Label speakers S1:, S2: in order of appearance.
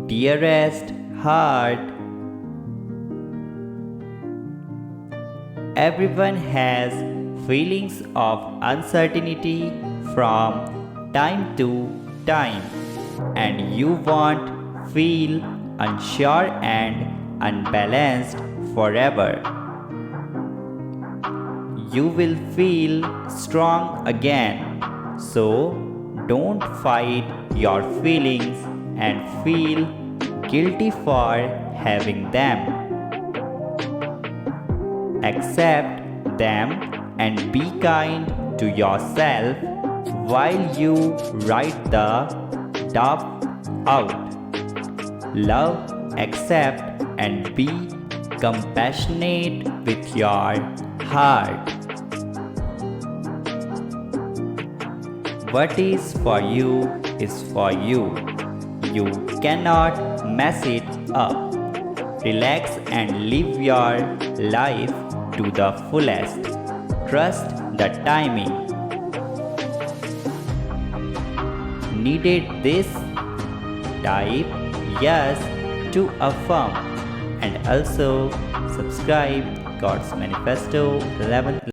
S1: Dearest heart, everyone has feelings of uncertainty from time to time, and you won't feel unsure and unbalanced forever. You will feel strong again, so don't fight your feelings and feel guilty for having them. Accept them and be kind to yourself while you write the doubt out. Love, accept, and be compassionate with your heart. What is for you is for you. You cannot mess it up. Relax and live your life to the fullest. Trust the timing. Needed this? Type yes to affirm and also subscribe God's Manifesto 11.